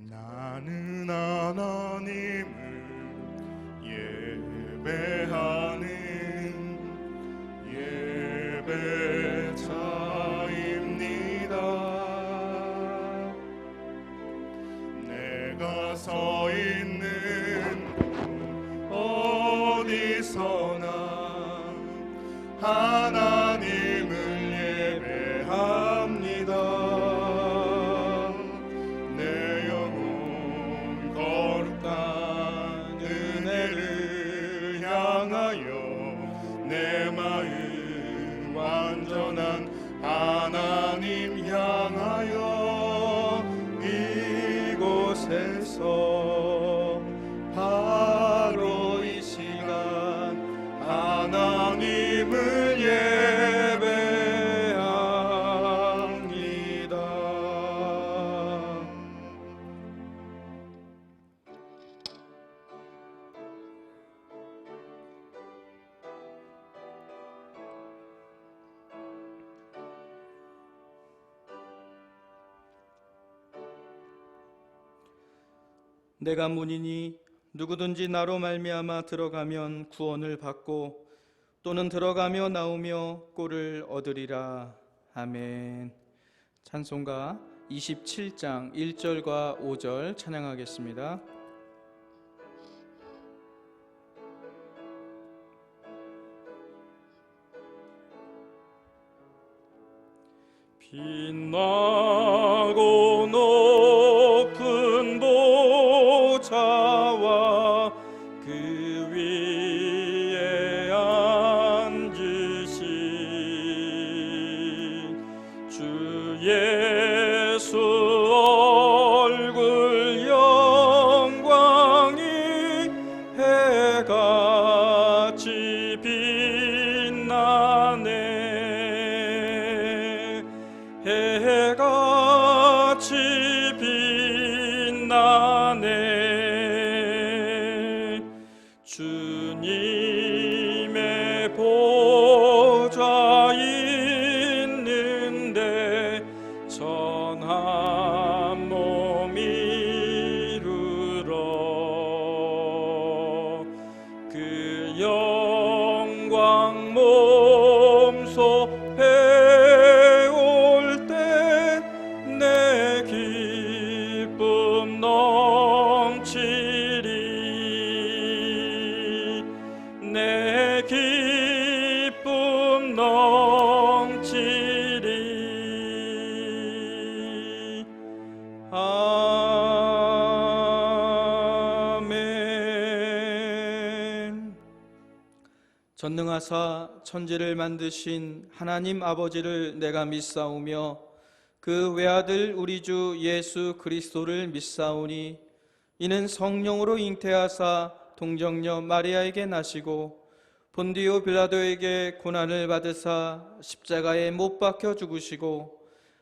나는 하나님을 예배하는 예배자입니다. 내가 서 있는 어디서나 하나님을 예배합니다. 내 영혼 거룩한 은혜를 향하여 내 마음 완전한 하나님 향하여 이곳에서 바로 이 시간 하나님을 예배합니다. 내가 문이니 누구든지 나로 말미암아 들어가면 구원을 받고 또는 들어가며 나오며 꼴을 얻으리라. 아멘. 찬송가 27장 1절과 5절 찬양하겠습니다. 빛나고 높은 보좌와 그 위에 앉으신 주 예수 얼굴 영광이 해같이 빛나네. 해같이 빛나네. 주님의 보좌 있는데 전한 몸 이루러 그 영광 몸소 배울 때 내 기쁨 넘치리. 내 기쁨 넘치리. 아멘. 전능하사 천지를 만드신 하나님 아버지를 내가 믿사오며 그 외아들 우리 주 예수 그리스도를 믿사오니 이는 성령으로 잉태하사 동정녀 마리아에게 나시고 본디오 빌라도에게 고난을 받으사 십자가에 못 박혀 죽으시고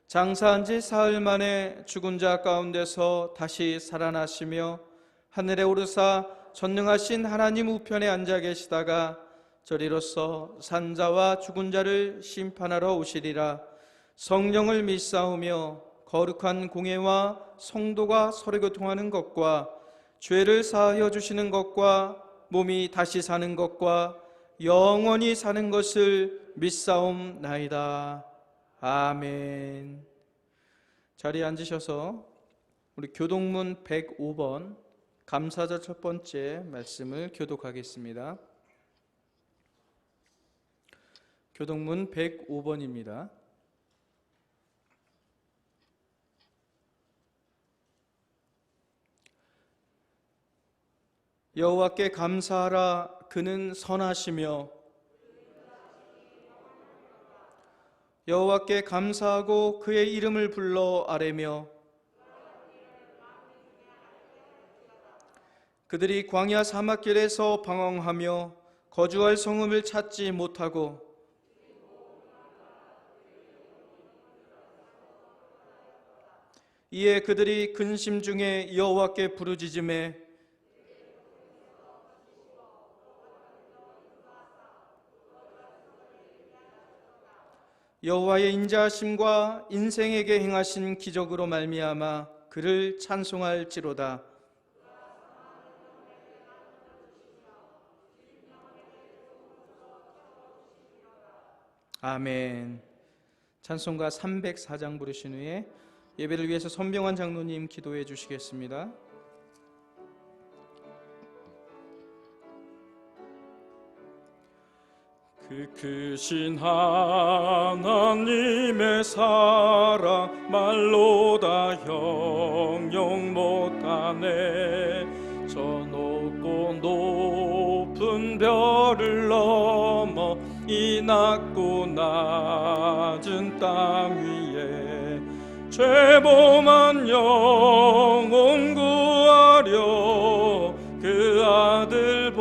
장사한 지 사흘 만에 죽은 자 가운데서 다시 살아나시며 하늘에 오르사 전능하신 하나님 우편에 앉아 계시다가 저리로서 산자와 죽은 자를 심판하러 오시리라. 성령을 믿사오며 거룩한 공예와 성도가 서로 교통하는 것과 죄를 사하여 주시는 것과 몸이 다시 사는 것과 영원히 사는 것을 믿사옵나이다. 아멘. 자리에 앉으셔서 우리 교동문 105번 감사절 첫 번째 말씀을 교독하겠습니다. 교동문 105번입니다. 여호와께 감사하라. 그는 선하시며 여호와께 감사하고 그의 이름을 불러 아뢰며 그들이 광야 사막길에서 방황하며 거주할 성읍을 찾지 못하고 이에 그들이 근심 중에 여호와께 부르짖으매 여호와의 인자하심과 인생에게 행하신 기적으로 말미암아 그를 찬송할지로다. 아멘. 찬송가 304장 부르신 후에 예배를 위해서 선병환 장로님 기도해 주시겠습니다. 그 크신 하나님의 사랑 말로 다 형용 못하네. 저 높고 높은 별을 넘어 이 낮고 낮은 땅 위에 죄범한 영혼 구하려 그 아들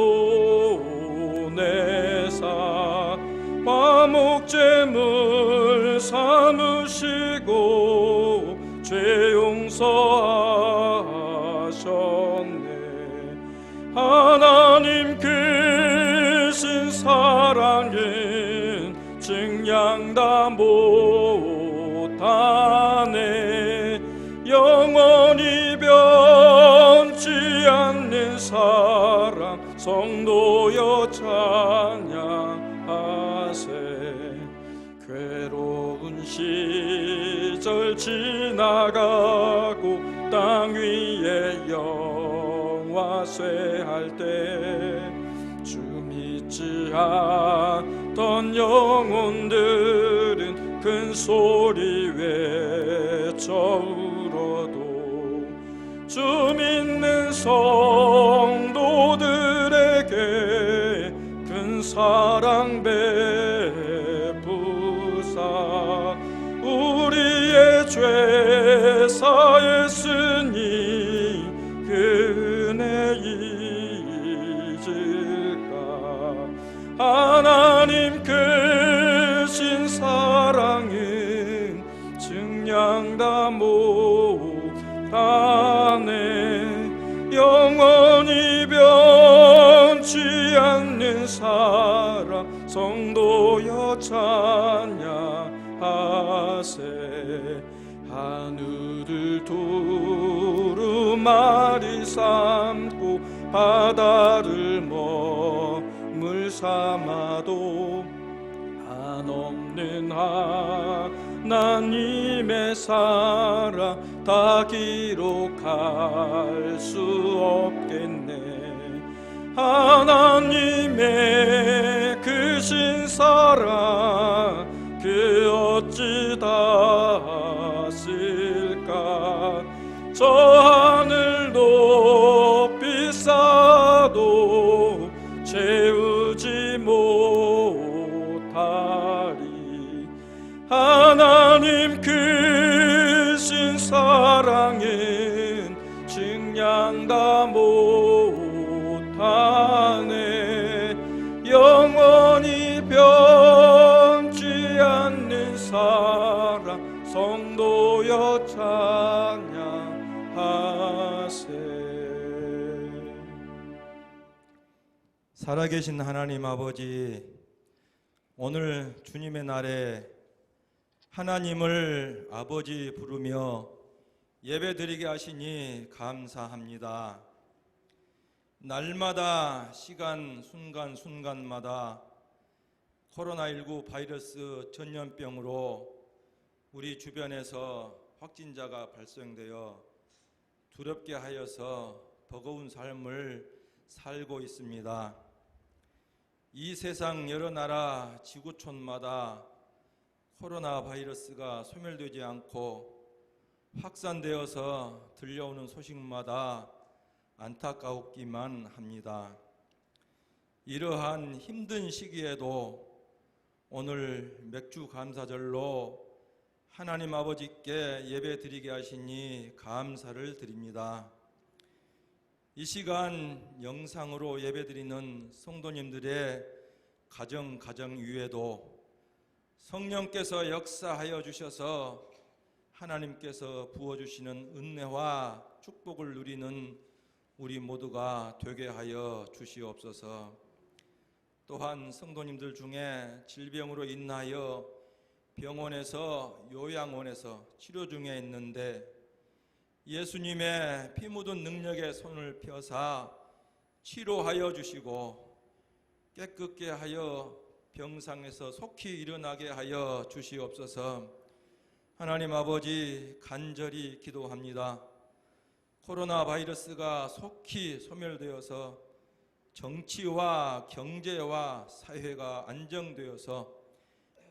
보내사 화목제물 삼으시고 죄 용서하셨네. 하나님 크신 사랑은 증량 다 못하네. 영원히 변치 않는 사랑 성도여 찬양하세. 괴로운 시절 지나가고 땅 위에 영화쇠할 때 주 믿지 않던 영혼들은 큰 소리 외쳐 울어도 주 믿는 성도들에게 큰 사랑 베푸사 우리의 죄 사했으니 그 은혜 잊을까. 하나님 크신 사랑은 증량 다 못하네. 영원히 변치 않는 사랑 성도여 찬양하세. 하늘을 두루마리 삼고 바다를 머물 삼아도 한없는 하나님의 사랑 다 기록할 수 없겠네. 하나님의 크신 사랑 그 어찌 다 쓸까. 저 하늘 높이 쌓아도 채우지 못하리. 하나님 크신 사랑은 증량 다 못하네. 영원히 변치 않는 사랑 성도여 찬양하세. 살아계신 하나님 아버지, 오늘 주님의 날에 하나님을 아버지 부르며 예배드리게 하시니 감사합니다. 날마다 시간 순간순간마다 코로나19 바이러스 전염병으로 우리 주변에서 확진자가 발생되어 두렵게 하여서 버거운 삶을 살고 있습니다. 이 세상 여러 나라 지구촌마다 코로나 바이러스가 소멸되지 않고 확산되어서 들려오는 소식마다 안타까웠기만 합니다. 이러한 힘든 시기에도 오늘 맥주 감사절로 하나님 아버지께 예배드리게 하시니 감사를 드립니다. 이 시간 영상으로 예배드리는 성도님들의 가정 위에도 성령께서 역사하여 주셔서 하나님께서 부어주시는 은혜와 축복을 누리는 우리 모두가 되게 하여 주시옵소서. 또한 성도님들 중에 질병으로 인하여 병원에서 요양원에서 치료 중에 있는데 예수님의 피 묻은 능력의 손을 펴사 치료하여 주시고 깨끗게 하여 병상에서 속히 일어나게 하여 주시옵소서. 하나님 아버지, 간절히 기도합니다. 코로나 바이러스가 속히 소멸되어서 정치와 경제와 사회가 안정되어서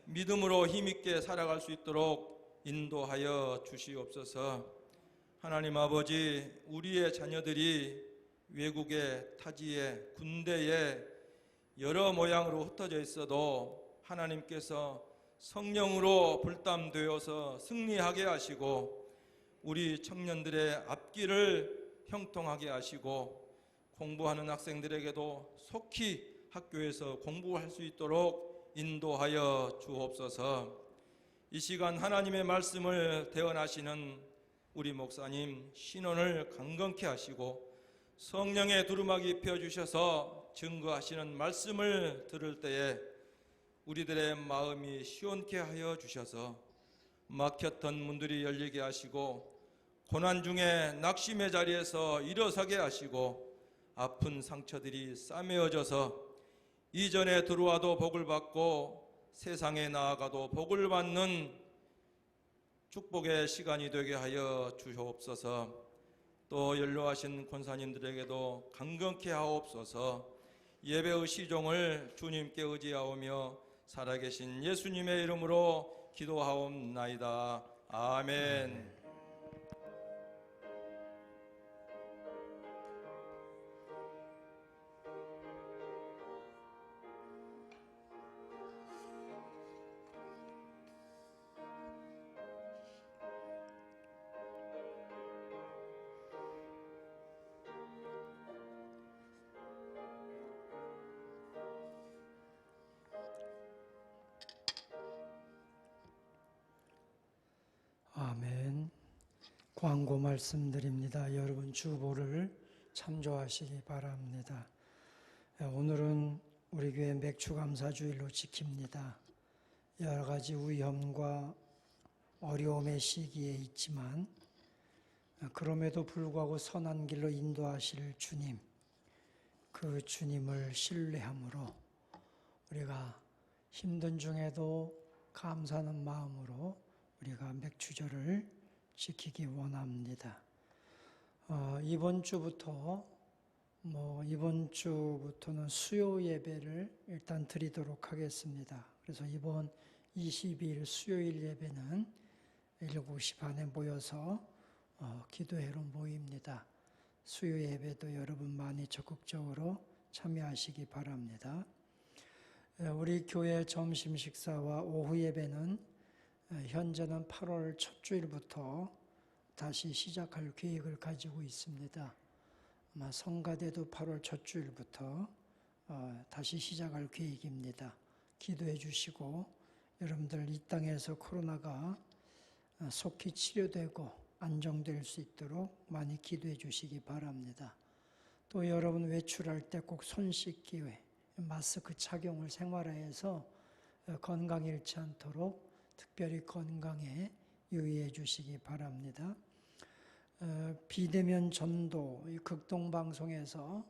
믿음으로 힘있게 살아갈 수 있도록 인도하여 주시옵소서. 하나님 아버지, 우리의 자녀들이 외국에, 타지에, 군대에 여러 모양으로 흩어져 있어도 하나님께서 성령으로 불담되어서 승리하게 하시고 우리 청년들의 앞길을 형통하게 하시고 공부하는 학생들에게도 속히 학교에서 공부할 수 있도록 인도하여 주옵소서. 이 시간 하나님의 말씀을 대언하시는 우리 목사님 신원을 강건케 하시고 성령의 두루마기 입혀주셔서 증거하시는 말씀을 들을 때에 우리들의 마음이 시원케 하여 주셔서 막혔던 문들이 열리게 하시고 고난 중에 낙심의 자리에서 일어서게 하시고 아픈 상처들이 싸매어져서 이전에 들어와도 복을 받고 세상에 나아가도 복을 받는 축복의 시간이 되게 하여 주옵소서. 또 연로하신 권사님들에게도 강건케 하옵소서. 예배의 시종을 주님께 의지하오며 살아계신 예수님의 이름으로 기도하옵나이다. 아멘. 아멘. 광고 말씀드립니다. 여러분 주보를 참조하시기 바랍니다. 오늘은 우리 교회 맥주감사주일로 지킵니다. 여러 가지 위험과 어려움의 시기에 있지만 그럼에도 불구하고 선한 길로 인도하실 주님, 그 주님을 신뢰함으로 우리가 힘든 중에도 감사하는 마음으로 우리가 맥주절을 지키기 원합니다. 이번 주부터는 수요 예배를 일단 드리도록 하겠습니다. 그래서 이번 22일 수요일 예배는 7시 반에 모여서 기도회로 모입니다. 수요 예배도 여러분 많이 적극적으로 참여하시기 바랍니다. 우리 교회 점심 식사와 오후 예배는 현재는 8월 첫 주일부터 다시 시작할 계획을 가지고 있습니다. 아마 성가대도 8월 첫 주일부터 다시 시작할 계획입니다. 기도해 주시고 여러분들 이 땅에서 코로나가 속히 치료되고 안정될 수 있도록 많이 기도해 주시기 바랍니다. 또 여러분 외출할 때 꼭 손 씻기, 마스크 착용을 생활화해서 건강 잃지 않도록 특별히 건강에 유의해 주시기 바랍니다. 비대면 전도, 극동방송에서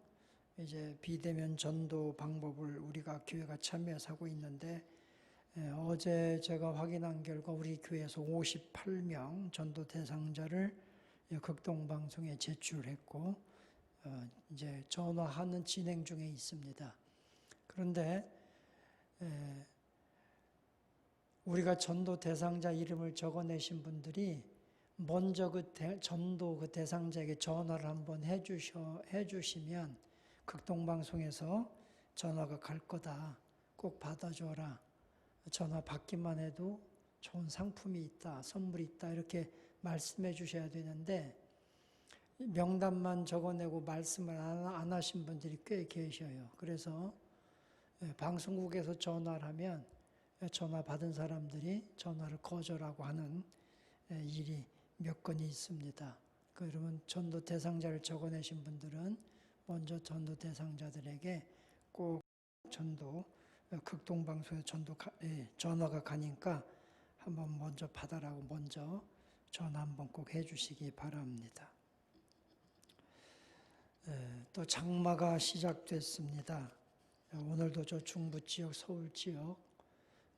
이제 비대면 전도 방법을 우리가 교회가 참여해서 하고 있는데 어제 제가 확인한 결과 우리 교회에서 58명 전도 대상자를 극동방송에 제출했고 이제 전화하는 진행 중에 있습니다. 그런데 우리가 전도 대상자 이름을 적어내신 분들이 먼저 전도 그 대상자에게 전화를 한번 해주시면 극동방송에서 전화가 갈 거다. 꼭 받아줘라. 전화 받기만 해도 좋은 상품이 있다, 선물이 있다 이렇게 말씀해 주셔야 되는데 명단만 적어내고 말씀을 안 하신 분들이 꽤 계셔요. 그래서 방송국에서 전화를 하면 전화 받은 사람들이 전화를 거절하고 하는 일이 몇 건이 있습니다. 그러면 전도 대상자를 적어내신 분들은 먼저 전도 대상자들에게 꼭 극동방송에 전화가 가니까 한번 먼저 받아라고 먼저 전화 한번 꼭 해주시기 바랍니다. 또 장마가 시작됐습니다. 오늘도 저 중부 지역, 서울 지역,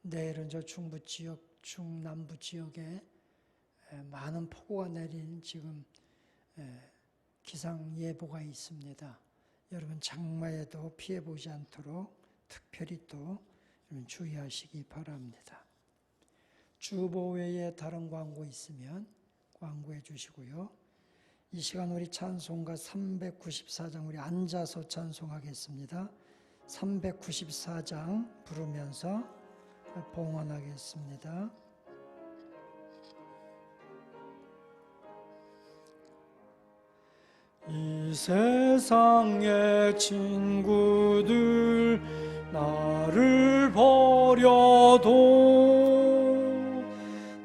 내일은 저 중부 지역, 중남부 지역에 많은 폭우가 내린 지금 기상 예보가 있습니다. 여러분 장마에도 피해 보지 않도록 특별히 또 주의하시기 바랍니다. 주보 외에 다른 광고 있으면 광고해 주시고요. 이 시간 우리 찬송가 394장 우리 앉아서 찬송하겠습니다. 394장 부르면서 봉헌하겠습니다. 이 세상의 친구들 나를 버려도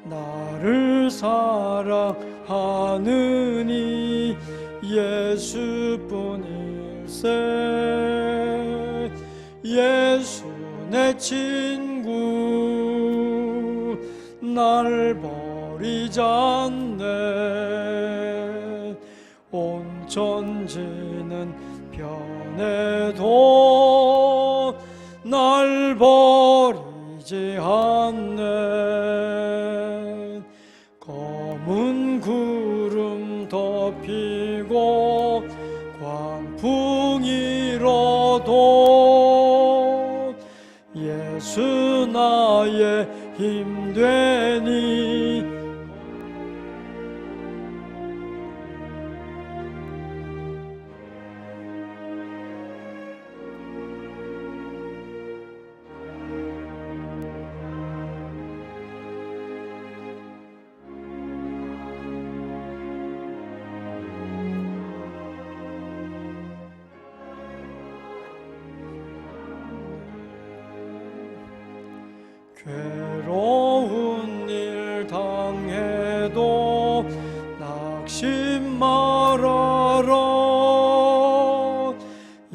나를 사랑하느니 예수뿐일세. 예수 내 친구 날 버리지 않네. 온 천지는 변해도 날 버리지 않네. 검은 구름 덮이고 광풍이 일어도 예수 나의 힘되니 괴로운 일 당해도 낙심 말아라.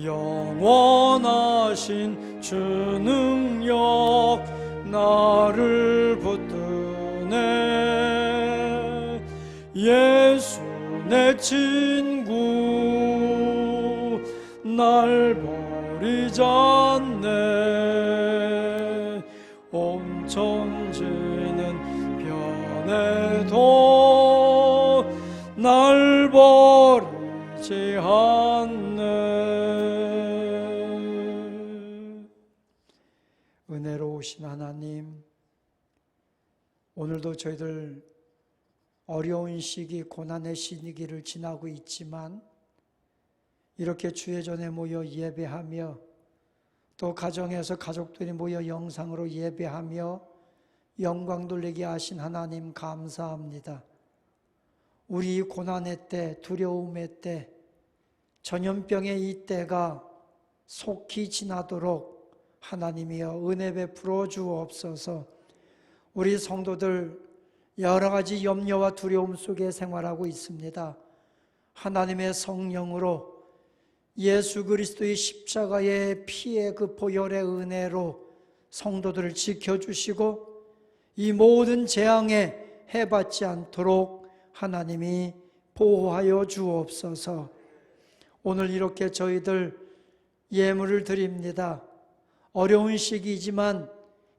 영원하신 주 능력 나를 붙드네. 예수 내 친구 날 버리지 않네. 온 천지는 변해도 날 버리지 않네. 은혜로우신 하나님, 오늘도 저희들 어려운 시기, 고난의 시기를 지나고 있지만 이렇게 주의 전에 모여 예배하며 또 가정에서 가족들이 모여 영상으로 예배하며 영광 돌리게 하신 하나님 감사합니다. 우리 고난의 때, 두려움의 때, 전염병의 이 때가 속히 지나도록 하나님이여 은혜 베풀어 주옵소서. 우리 성도들 여러 가지 염려와 두려움 속에 생활하고 있습니다. 하나님의 성령으로 예수 그리스도의 십자가의 피의 그 보혈의 은혜로 성도들을 지켜주시고 이 모든 재앙에 해받지 않도록 하나님이 보호하여 주옵소서. 오늘 이렇게 저희들 예물을 드립니다. 어려운 시기이지만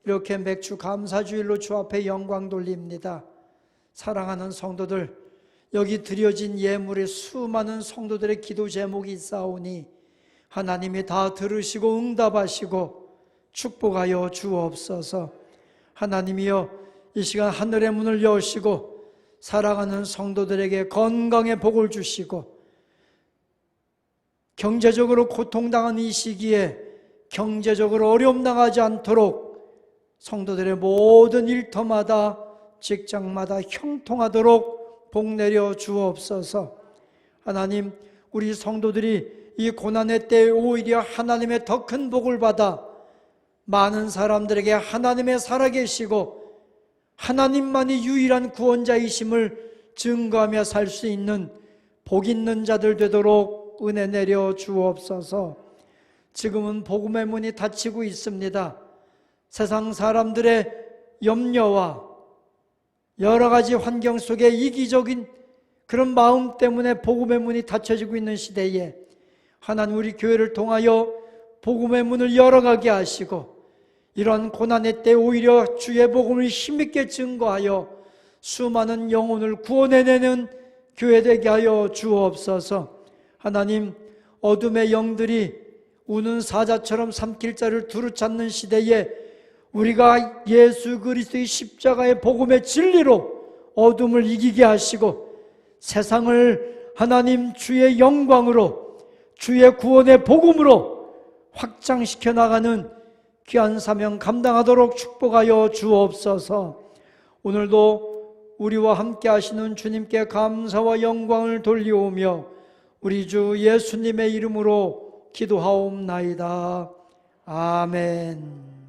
이렇게 맥주 감사주일로 주 앞에 영광 돌립니다. 사랑하는 성도들, 여기 드려진 예물에 수많은 성도들의 기도 제목이 있사오니 하나님이 다 들으시고 응답하시고 축복하여 주옵소서. 하나님이여 이 시간 하늘의 문을 여시고 사랑하는 성도들에게 건강의 복을 주시고 경제적으로 고통당한 이 시기에 경제적으로 어려움 당하지 않도록 성도들의 모든 일터마다 직장마다 형통하도록 복 내려 주옵소서. 하나님, 우리 성도들이 이 고난의 때에 오히려 하나님의 더 큰 복을 받아 많은 사람들에게 하나님의 살아계시고 하나님만이 유일한 구원자이심을 증거하며 살 수 있는 복 있는 자들 되도록 은혜 내려 주옵소서. 지금은 복음의 문이 닫히고 있습니다. 세상 사람들의 염려와 여러 가지 환경 속에 이기적인 그런 마음 때문에 복음의 문이 닫혀지고 있는 시대에 하나님 우리 교회를 통하여 복음의 문을 열어가게 하시고 이런 고난의 때 오히려 주의 복음을 힘있게 증거하여 수많은 영혼을 구원해내는 교회 되게 하여 주옵소서. 하나님, 어둠의 영들이 우는 사자처럼 삼킬자를 두루 찾는 시대에 우리가 예수 그리스도의 십자가의 복음의 진리로 어둠을 이기게 하시고 세상을 하나님 주의 영광으로 주의 구원의 복음으로 확장시켜 나가는 귀한 사명 감당하도록 축복하여 주옵소서. 오늘도 우리와 함께 하시는 주님께 감사와 영광을 돌리오며 우리 주 예수님의 이름으로 기도하옵나이다. 아멘.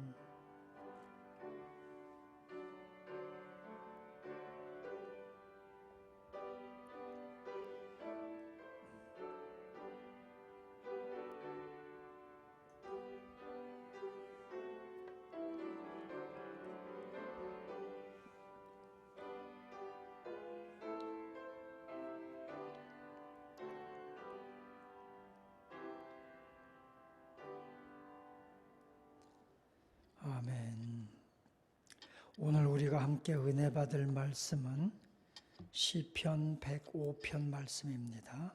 아멘. 오늘 우리가 함께 은혜 받을 말씀은 시편 105편 말씀입니다.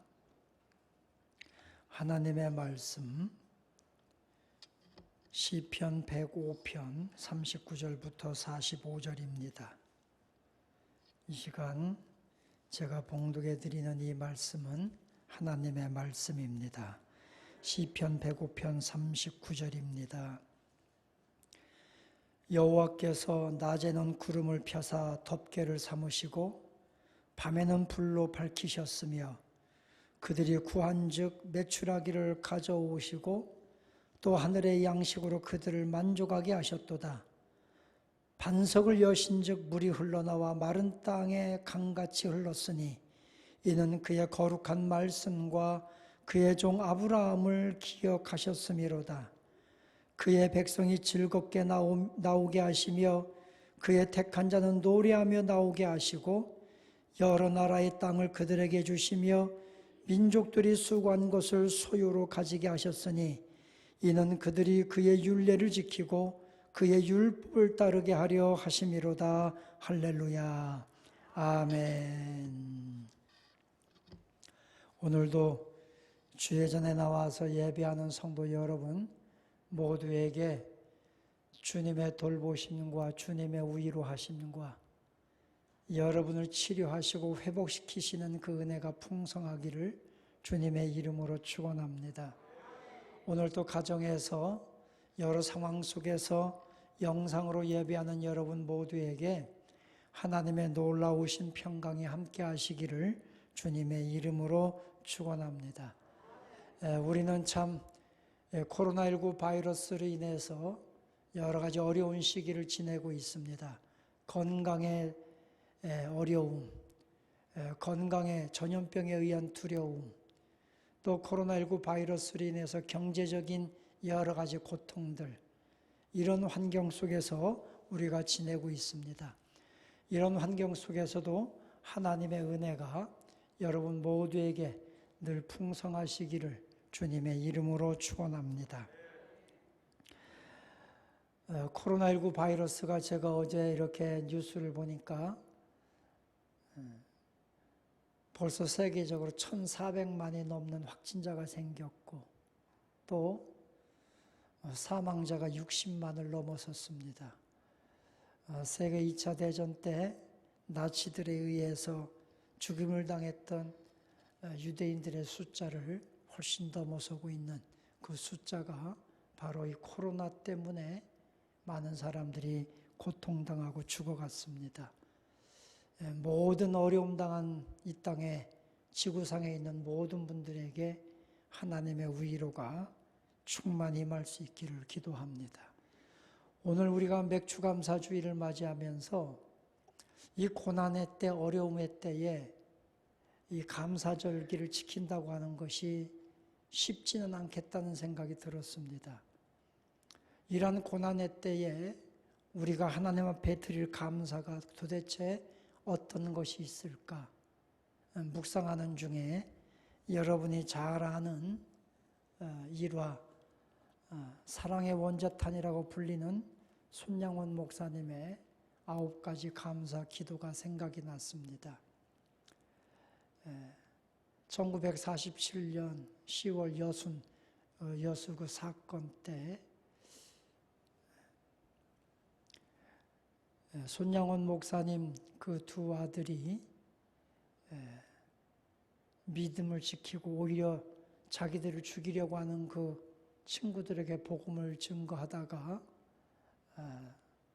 하나님의 말씀 시편 105편 39절부터 45절입니다. 이 시간 제가 봉독해 드리는 이 말씀은 하나님의 말씀입니다. 시편 105편 39절입니다. 여호와께서 낮에는 구름을 펴사 덮개를 삼으시고 밤에는 불로 밝히셨으며 그들이 구한즉 매출하기를 가져오시고 또 하늘의 양식으로 그들을 만족하게 하셨도다. 반석을 여신즉 물이 흘러나와 마른 땅에 강같이 흘렀으니 이는 그의 거룩한 말씀과 그의 종 아브라함을 기억하셨음이로다. 그의 백성이 즐겁게 나오게 하시며 그의 택한 자는 노래하며 나오게 하시고 여러 나라의 땅을 그들에게 주시며 민족들이 수고한 것을 소유로 가지게 하셨으니 이는 그들이 그의 율례를 지키고 그의 율법을 따르게 하려 하심이로다. 할렐루야. 아멘. 오늘도 주의 전에 나와서 예배하는 성도 여러분 모두에게 주님의 돌보심과 주님의 위로하심과 여러분을 치료하시고 회복시키시는 그 은혜가 풍성하기를 주님의 이름으로 축원합니다. 오늘도 가정에서 여러 상황 속에서 영상으로 예배하는 여러분 모두에게 하나님의 놀라우신 평강이 함께 하시기를 주님의 이름으로 축원합니다. 우리는 참 코로나19 바이러스로 인해서 여러 가지 어려운 시기를 지내고 있습니다. 건강의 어려움, 건강의 전염병에 의한 두려움, 또 코로나19 바이러스로 인해서 경제적인 여러 가지 고통들, 이런 환경 속에서 우리가 지내고 있습니다. 이런 환경 속에서도 하나님의 은혜가 여러분 모두에게 늘 풍성하시기를 주님의 이름으로 축원합니다. 코로나19 바이러스가 제가 어제 이렇게 뉴스를 보니까 벌써 세계적으로 1,400만이 넘는 확진자가 생겼고 또 사망자가 60만을 넘어섰습니다. 세계 2차 대전 때 나치들에 의해서 죽임을 당했던 유대인들의 숫자를 훨씬 넘어서고 있는 그 숫자가 바로 이 코로나 때문에 많은 사람들이 고통당하고 죽어갔습니다. 모든 어려움 당한 이 땅에 지구상에 있는 모든 분들에게 하나님의 위로가 충만히 임할 수 있기를 기도합니다. 오늘 우리가 맥주감사주의를 맞이하면서 이 고난의 때, 어려움의 때에 이 감사절기를 지킨다고 하는 것이 쉽지는 않겠다는 생각이 들었습니다. 이러한 고난의 때에 우리가 하나님 앞에 드릴 감사가 도대체 어떤 것이 있을까? 묵상하는 중에 여러분이 잘 아는 일화, 사랑의 원자탄이라고 불리는 손양원 목사님의 9가지 감사 기도가 생각이 났습니다. 1947년 10월 여수 그 사건 때 손양원 목사님 그 두 아들이 믿음을 지키고 오히려 자기들을 죽이려고 하는 그 친구들에게 복음을 증거하다가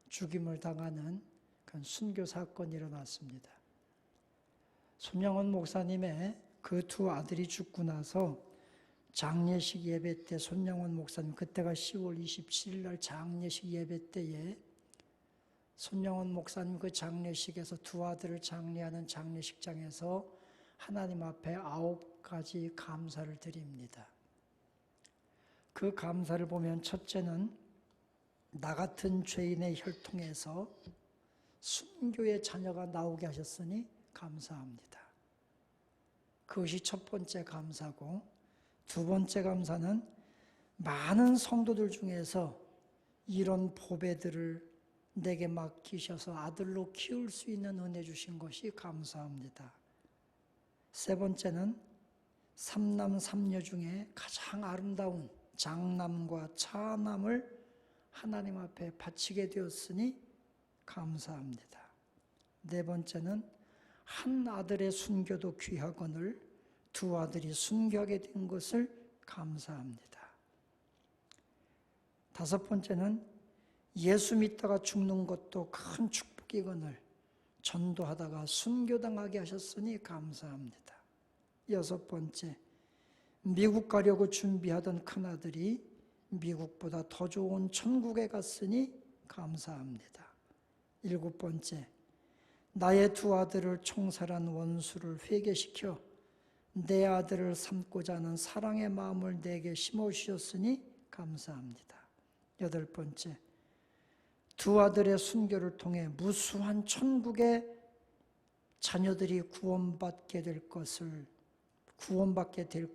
죽임을 당하는 그런 순교 사건이 일어났습니다. 손양원 목사님의 그 두 아들이 죽고 나서 장례식 예배 때 손양원 목사님, 그때가 10월 27일 날 장례식 예배 때에 손양원 목사님 그 장례식에서 두 아들을 장례하는 장례식장에서 하나님 앞에 9가지 감사를 드립니다. 그 감사를 보면 첫째는 나 같은 죄인의 혈통에서 순교의 자녀가 나오게 하셨으니 감사합니다. 그것이 첫 번째 감사고, 두 번째 감사는 많은 성도들 중에서 이런 보배들을 내게 맡기셔서 아들로 키울 수 있는 은혜 주신 것이 감사합니다. 세 번째는 삼남 삼녀 중에 가장 아름다운 장남과 차남을 하나님 앞에 바치게 되었으니 감사합니다. 네 번째는 한 아들의 순교도 귀하거늘 두 아들이 순교하게 된 것을 감사합니다. 다섯 번째는 예수 믿다가 죽는 것도 큰 축복이거늘 전도하다가 순교당하게 하셨으니 감사합니다. 여섯 번째, 미국 가려고 준비하던 큰아들이 미국보다 더 좋은 천국에 갔으니 감사합니다. 일곱 번째, 나의 두 아들을 총살한 원수를 회개시켜 내 아들을 삼고자 하는 사랑의 마음을 내게 심어주셨으니 감사합니다. 여덟 번째, 두 아들의 순교를 통해 무수한 천국의 자녀들이 구원받게 될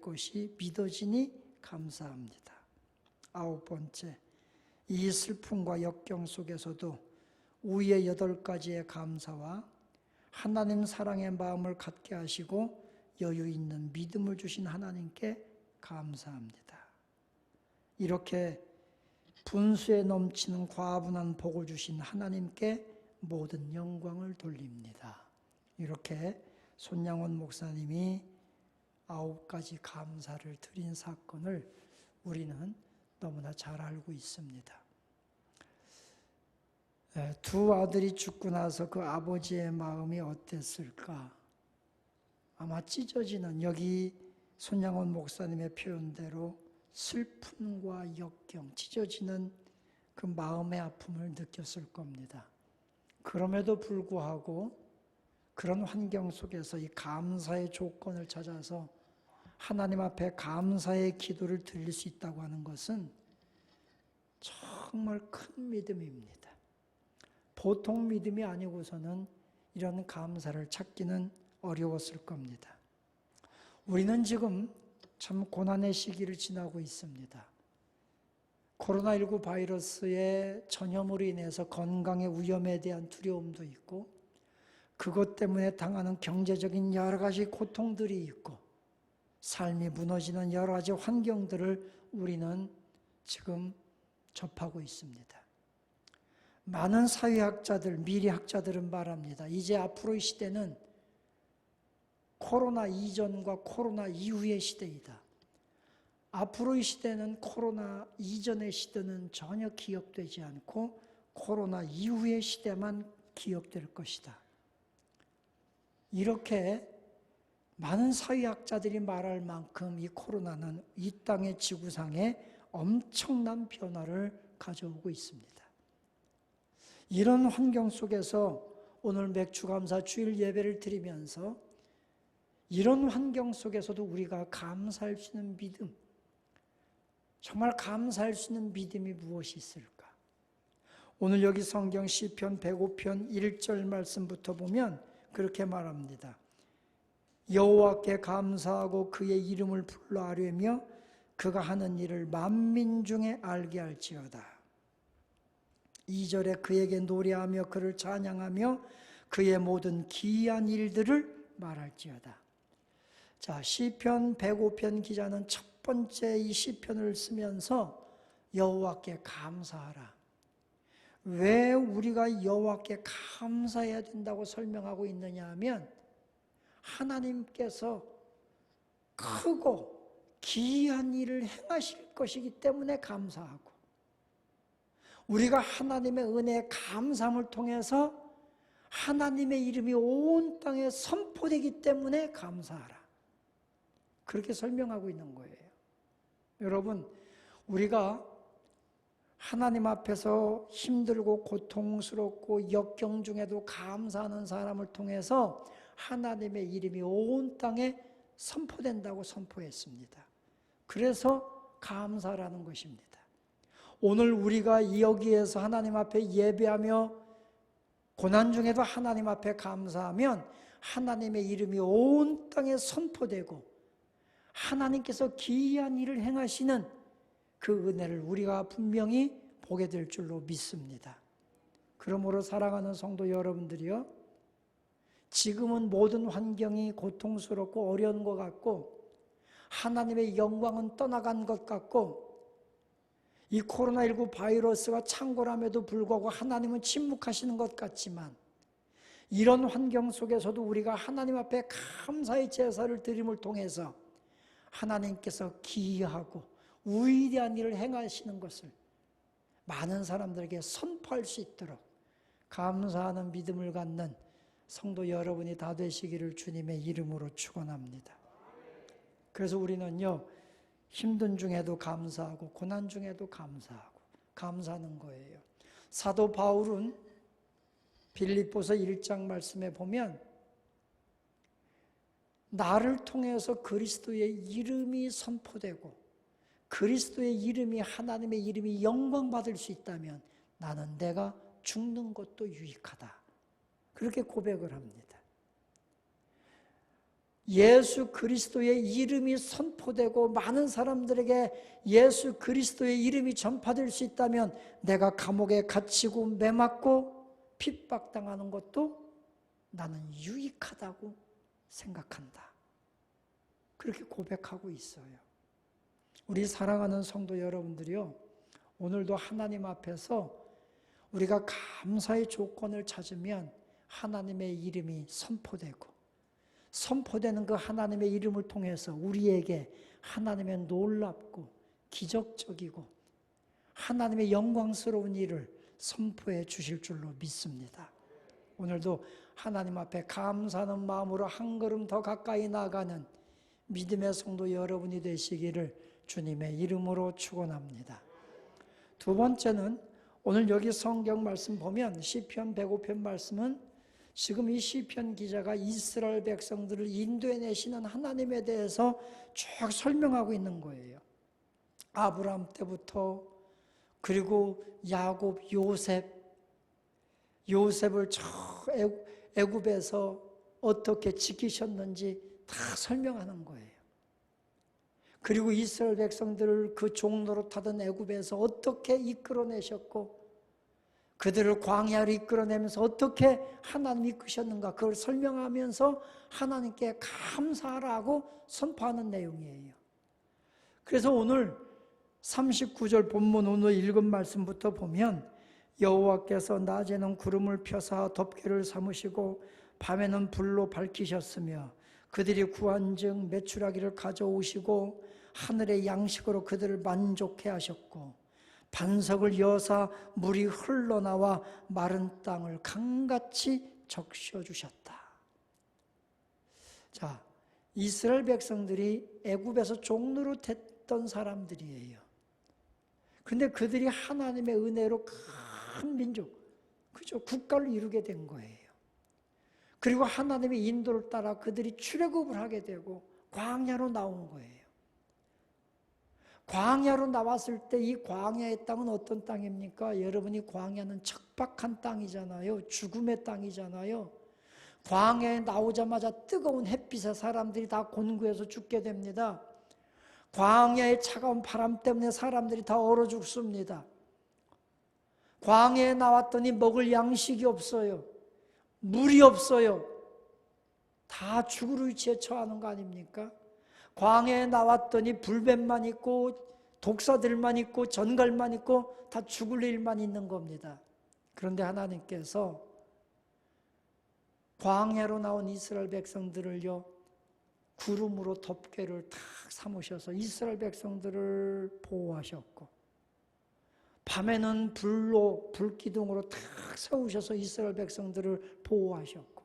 것이 믿어지니 감사합니다. 아홉 번째, 이 슬픔과 역경 속에서도 우리의 8가지의 감사와 하나님 사랑의 마음을 갖게 하시고 여유 있는 믿음을 주신 하나님께 감사합니다. 이렇게 분수에 넘치는 과분한 복을 주신 하나님께 모든 영광을 돌립니다. 이렇게 손양원 목사님이 9가지 감사를 드린 사건을 우리는 너무나 잘 알고 있습니다. 두 아들이 죽고 나서 그 아버지의 마음이 어땠을까? 아마 찢어지는, 여기 손양원 목사님의 표현대로 슬픔과 역경, 찢어지는 그 마음의 아픔을 느꼈을 겁니다. 그럼에도 불구하고 그런 환경 속에서 이 감사의 조건을 찾아서 하나님 앞에 감사의 기도를 드릴 수 있다고 하는 것은 정말 큰 믿음입니다. 보통 믿음이 아니고서는 이런 감사를 찾기는 어려웠을 겁니다. 우리는 지금 참 고난의 시기를 지나고 있습니다. 코로나19 바이러스의 전염으로 인해서 건강의 위험에 대한 두려움도 있고, 그것 때문에 당하는 경제적인 여러 가지 고통들이 있고, 삶이 무너지는 여러 가지 환경들을 우리는 지금 접하고 있습니다. 많은 사회학자들, 미래학자들은 말합니다. 이제 앞으로의 시대는 코로나 이전과 코로나 이후의 시대이다. 앞으로의 시대는 코로나 이전의 시대는 전혀 기억되지 않고 코로나 이후의 시대만 기억될 것이다. 이렇게 많은 사회학자들이 말할 만큼 이 코로나는 이 땅의 지구상에 엄청난 변화를 가져오고 있습니다. 이런 환경 속에서 오늘 맥주감사 주일 예배를 드리면서 이런 환경 속에서도 우리가 감사할 수 있는 믿음, 정말 감사할 수 있는 믿음이 무엇이 있을까? 오늘 여기 성경 시편 105편 1절 말씀부터 보면 그렇게 말합니다. 여호와께 감사하고 그의 이름을 불러 아뢰며 그가 하는 일을 만민 중에 알게 할지어다. 2절에 그에게 노래하며 그를 찬양하며 그의 모든 기이한 일들을 말할지어다. 자, 시편 105편 기자는 첫 번째 이 시편을 쓰면서 여호와께 감사하라. 왜 우리가 여호와께 감사해야 된다고 설명하고 있느냐 하면 하나님께서 크고 기이한 일을 행하실 것이기 때문에 감사하고, 우리가 하나님의 은혜에 감사함을 통해서 하나님의 이름이 온 땅에 선포되기 때문에 감사하라. 그렇게 설명하고 있는 거예요. 여러분, 우리가 하나님 앞에서 힘들고 고통스럽고 역경 중에도 감사하는 사람을 통해서 하나님의 이름이 온 땅에 선포된다고 선포했습니다. 그래서 감사라는 것입니다. 오늘 우리가 여기에서 하나님 앞에 예배하며 고난 중에도 하나님 앞에 감사하면 하나님의 이름이 온 땅에 선포되고 하나님께서 기이한 일을 행하시는 그 은혜를 우리가 분명히 보게 될 줄로 믿습니다. 그러므로 사랑하는 성도 여러분들이요, 지금은 모든 환경이 고통스럽고 어려운 것 같고 하나님의 영광은 떠나간 것 같고 이 코로나19 바이러스가 창궐함에도 불구하고 하나님은 침묵하시는 것 같지만, 이런 환경 속에서도 우리가 하나님 앞에 감사의 제사를 드림을 통해서 하나님께서 기이하고 위대한 일을 행하시는 것을 많은 사람들에게 선포할 수 있도록 감사하는 믿음을 갖는 성도 여러분이 다 되시기를 주님의 이름으로 축원합니다. 그래서 우리는요, 힘든 중에도 감사하고 고난 중에도 감사하고 감사하는 거예요. 사도 바울은 빌립보서 1장 말씀에 보면 나를 통해서 그리스도의 이름이 선포되고 그리스도의 이름이, 하나님의 이름이 영광받을 수 있다면 나는 내가 죽는 것도 유익하다. 그렇게 고백을 합니다. 예수 그리스도의 이름이 선포되고 많은 사람들에게 예수 그리스도의 이름이 전파될 수 있다면 내가 감옥에 갇히고 매맞고 핍박당하는 것도 나는 유익하다고 생각한다. 그렇게 고백하고 있어요. 우리 사랑하는 성도 여러분들이요, 오늘도 하나님 앞에서 우리가 감사의 조건을 찾으면 하나님의 이름이 선포되고 선포되는 그 하나님의 이름을 통해서 우리에게 하나님의 놀랍고 기적적이고 하나님의 영광스러운 일을 선포해 주실 줄로 믿습니다. 오늘도 하나님 앞에 감사하는 마음으로 한 걸음 더 가까이 나아가는 믿음의 성도 여러분이 되시기를 주님의 이름으로 축원합니다. 두 번째는 오늘 여기 성경 말씀 보면 시편 105편 말씀은 지금 이 시편 기자가 이스라엘 백성들을 인도해 내시는 하나님에 대해서 쭉 설명하고 있는 거예요. 아브라함 때부터, 그리고 야곱, 요셉을 저 애굽에서 어떻게 지키셨는지 다 설명하는 거예요. 그리고 이스라엘 백성들을 그 종로로 타던 애굽에서 어떻게 이끌어내셨고 그들을 광야로 이끌어내면서 어떻게 하나님 이끄셨는가, 그걸 설명하면서 하나님께 감사하라고 선포하는 내용이에요. 그래서 오늘 39절 본문 오늘 읽은 말씀부터 보면 여호와께서 낮에는 구름을 펴사 덮개를 삼으시고 밤에는 불로 밝히셨으며 그들이 구한즉 메추라기를 가져오시고 하늘의 양식으로 그들을 만족해 하셨고 반석을 여사 물이 흘러나와 마른 땅을 강같이 적셔주셨다. 자, 이스라엘 백성들이 애굽에서 종로로 됐던 사람들이에요. 근데 그들이 하나님의 은혜로 큰 민족, 그죠? 국가를 이루게 된 거예요. 그리고 하나님의 인도를 따라 그들이 출애굽을 하게 되고 광야로 나온 거예요. 광야로 나왔을 때 이 광야의 땅은 어떤 땅입니까? 여러분이 광야는 척박한 땅이잖아요. 죽음의 땅이잖아요. 광야에 나오자마자 뜨거운 햇빛에 사람들이 다 곤구해서 죽게 됩니다. 광야의 차가운 바람 때문에 사람들이 다 얼어 죽습니다. 광야에 나왔더니 먹을 양식이 없어요. 물이 없어요. 다 죽을 위치에 처하는 거 아닙니까? 광야에 나왔더니 불뱀만 있고 독사들만 있고 전갈만 있고 다 죽을 일만 있는 겁니다. 그런데 하나님께서 광야로 나온 이스라엘 백성들을요, 구름으로 덮개를 탁 삼으셔서 이스라엘 백성들을 보호하셨고, 밤에는 불로 불기둥으로 탁 세우셔서 이스라엘 백성들을 보호하셨고,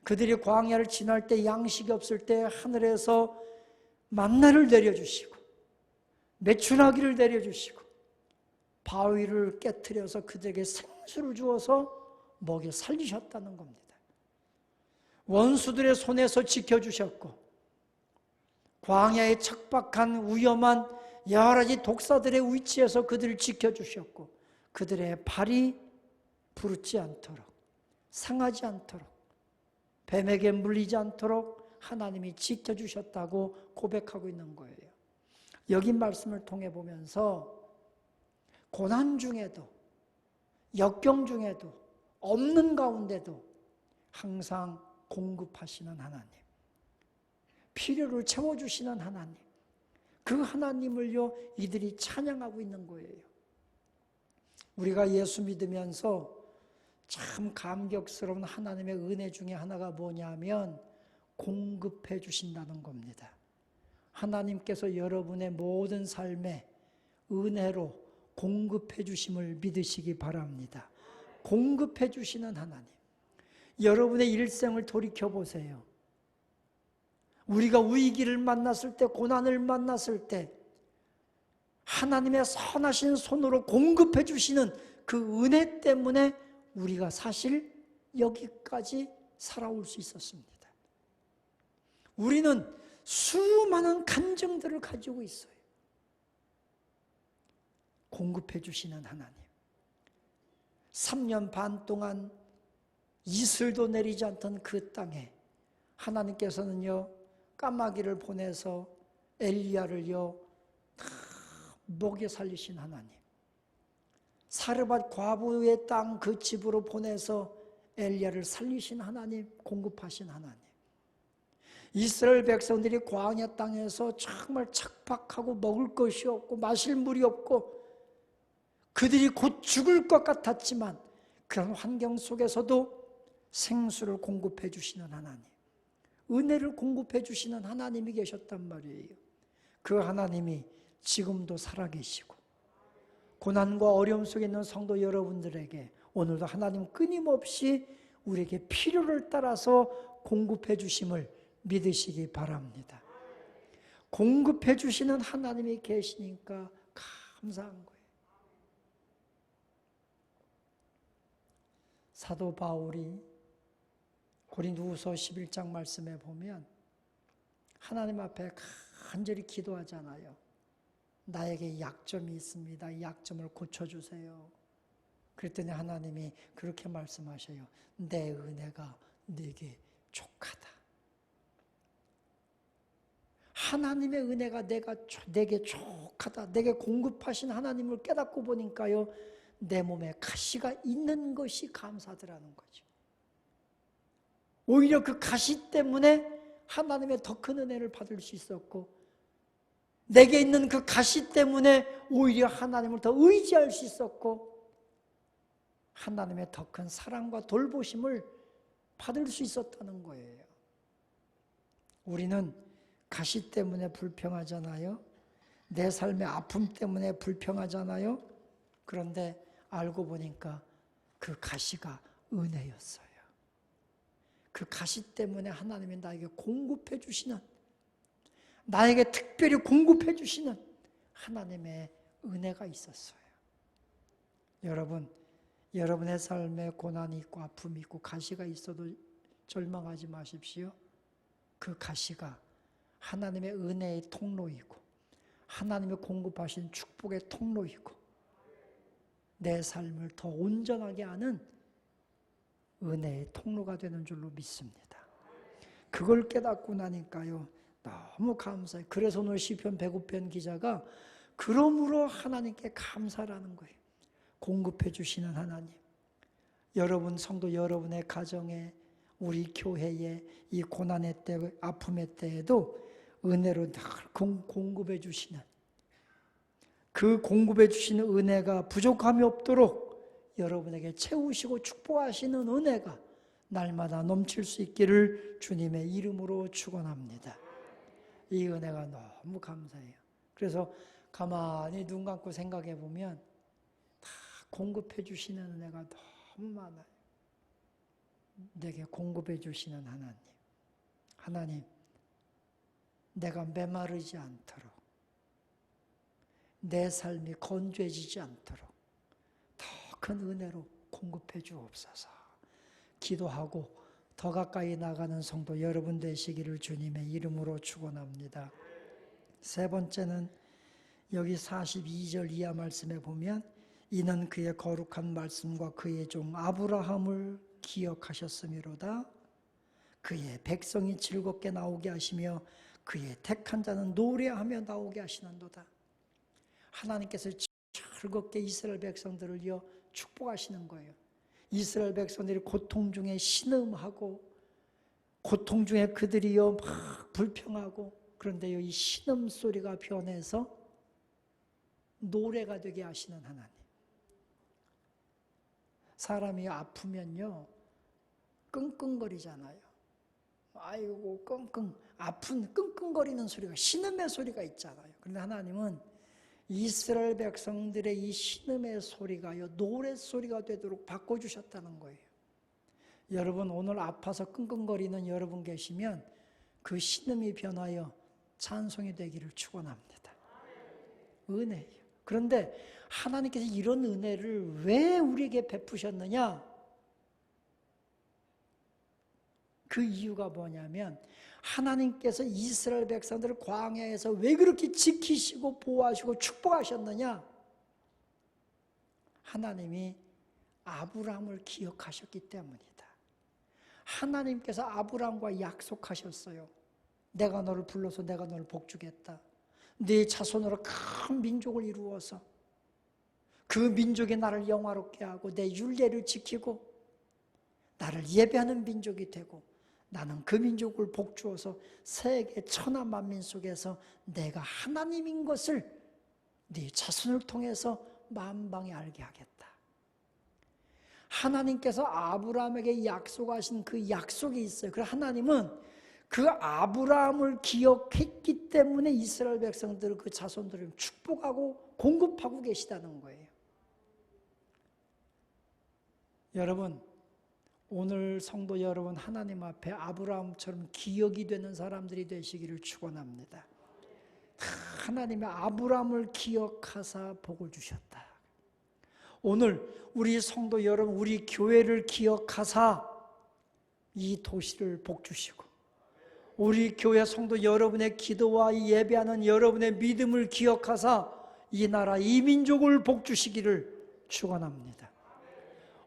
그들이 광야를 지날 때 양식이 없을 때 하늘에서 만나를 내려주시고 메추나기를 내려주시고 바위를 깨트려서 그들에게 생수를 주어서 먹여 살리셨다는 겁니다. 원수들의 손에서 지켜주셨고, 광야의 척박한 위험한 여러 가지 독사들의 위치에서 그들을 지켜주셨고, 그들의 발이 부르지 않도록, 상하지 않도록, 뱀에게 물리지 않도록 하나님이 지켜주셨다고 고백하고 있는 거예요. 여기 말씀을 통해 보면서 고난 중에도, 역경 중에도, 없는 가운데도 항상 공급하시는 하나님, 필요를 채워주시는 하나님, 그 하나님을요 이들이 찬양하고 있는 거예요. 우리가 예수 믿으면서 참 감격스러운 하나님의 은혜 중에 하나가 뭐냐면 공급해 주신다는 겁니다. 하나님께서 여러분의 모든 삶에 은혜로 공급해 주심을 믿으시기 바랍니다. 공급해 주시는 하나님, 여러분의 일생을 돌이켜보세요. 우리가 위기를 만났을 때, 고난을 만났을 때 하나님의 선하신 손으로 공급해 주시는 그 은혜 때문에 우리가 사실 여기까지 살아올 수 있었습니다. 우리는 수많은 간증들을 가지고 있어요. 공급해 주시는 하나님, 3년 반 동안 이슬도 내리지 않던 그 땅에 하나님께서는요 까마귀를 보내서 엘리야를요 다 먹여 살리신 하나님, 사르밧 과부의 땅 그 집으로 보내서 엘리야를 살리신 하나님, 공급하신 하나님, 이스라엘 백성들이 광야 땅에서 정말 척박하고 먹을 것이 없고 마실 물이 없고 그들이 곧 죽을 것 같았지만 그런 환경 속에서도 생수를 공급해 주시는 하나님, 은혜를 공급해 주시는 하나님이 계셨단 말이에요. 그 하나님이 지금도 살아계시고 고난과 어려움 속에 있는 성도 여러분들에게 오늘도 하나님 끊임없이 우리에게 필요를 따라서 공급해 주심을 믿으시기 바랍니다. 공급해 주시는 하나님이 계시니까 감사한 거예요. 사도 바울이 고린도후서 11장 말씀에 보면 하나님 앞에 간절히 기도하잖아요. 나에게 약점이 있습니다. 이 약점을 고쳐주세요. 그랬더니 하나님이 그렇게 말씀하셔요. 내 은혜가 네게 족하다. 하나님의 은혜가 내게 족하다. 내게 공급하신 하나님을 깨닫고 보니까요, 내 몸에 가시가 있는 것이 감사하더라는 거죠. 오히려 그 가시 때문에 하나님의 더 큰 은혜를 받을 수 있었고, 내게 있는 그 가시 때문에 오히려 하나님을 더 의지할 수 있었고, 하나님의 더 큰 사랑과 돌보심을 받을 수 있었다는 거예요. 우리는 가시 때문에 불평하잖아요. 내 삶의 아픔 때문에 불평하잖아요. 그런데 알고 보니까 그 가시가 은혜였어요. 그 가시 때문에 하나님이 나에게 공급해 주시는, 나에게 특별히 공급해 주시는 하나님의 은혜가 있었어요. 여러분, 여러분의 삶에 고난이 있고 아픔이 있고 가시가 있어도 절망하지 마십시오. 그 가시가 하나님의 은혜의 통로이고 하나님의 공급하신 축복의 통로이고 내 삶을 더 온전하게 하는 은혜의 통로가 되는 줄로 믿습니다. 그걸 깨닫고 나니까요, 너무 감사해요. 그래서 오늘 시편 105편 기자가 그러므로 하나님께 감사라는 거예요. 공급해 주시는 하나님. 여러분 성도 여러분의 가정에, 우리 교회에 이 고난의 때, 아픔의 때에도 은혜로 늘 공급해 주시는, 그 공급해 주시는 은혜가 부족함이 없도록 여러분에게 채우시고 축복하시는 은혜가 날마다 넘칠 수 있기를 주님의 이름으로 축원합니다. 이 은혜가 너무 감사해요. 그래서 가만히 눈 감고 생각해 보면 다 공급해 주시는 은혜가 너무 많아요. 내게 공급해 주시는 하나님. 하나님, 내가 메마르지 않도록, 내 삶이 건조해지지 않도록 더 큰 은혜로 공급해 주옵소서. 기도하고 더 가까이 나가는 성도 여러분 되시기를 주님의 이름으로 축원합니다. 세 번째는 여기 42절 이하 말씀에 보면 이는 그의 거룩한 말씀과 그의 종 아브라함을 기억하셨음이로다. 그의 백성이 즐겁게 나오게 하시며 그의 택한 자는 노래하며 나오게 하시는도다. 하나님께서 즐겁게 이스라엘 백성들을요 축복하시는 거예요. 이스라엘 백성들이 고통 중에 신음하고 고통 중에 그들이요 막 불평하고, 그런데요 이 신음 소리가 변해서 노래가 되게 하시는 하나님. 사람이 아프면요 끙끙거리잖아요. 아이고 끙끙, 아픈 끙끙거리는 소리가, 신음의 소리가 있잖아요. 그런데 하나님은 이스라엘 백성들의 이 신음의 소리가요 노래 소리가 되도록 바꿔주셨다는 거예요. 여러분 오늘 아파서 끙끙거리는 여러분 계시면 그 신음이 변하여 찬송이 되기를 축원합니다. 은혜예요. 그런데 하나님께서 이런 은혜를 왜 우리에게 베푸셨느냐? 그 이유가 뭐냐면 하나님께서 이스라엘 백성들을 광야에서 왜 그렇게 지키시고 보호하시고 축복하셨느냐? 하나님이 아브라함을 기억하셨기 때문이다. 하나님께서 아브라함과 약속하셨어요. 내가 너를 불러서 내가 너를 복주겠다. 네 자손으로 큰 민족을 이루어서 그 민족이 나를 영화롭게 하고 내 율례를 지키고 나를 예배하는 민족이 되고 나는 그 민족을 복주어서 세계 천하 만민 속에서 내가 하나님인 것을 네 자손을 통해서 만방에 알게 하겠다. 하나님께서 아브라함에게 약속하신 그 약속이 있어요. 그래서 하나님은 그 아브라함을 기억했기 때문에 이스라엘 백성들을, 그 자손들을 축복하고 공급하고 계시다는 거예요. 여러분, 오늘 성도 여러분 하나님 앞에 아브라함처럼 기억이 되는 사람들이 되시기를 축원합니다. 하나님의 아브라함을 기억하사 복을 주셨다. 오늘 우리 성도 여러분, 우리 교회를 기억하사 이 도시를 복 주시고, 우리 교회 성도 여러분의 기도와 이 예배하는 여러분의 믿음을 기억하사 이 나라 이 민족을 복 주시기를 축원합니다.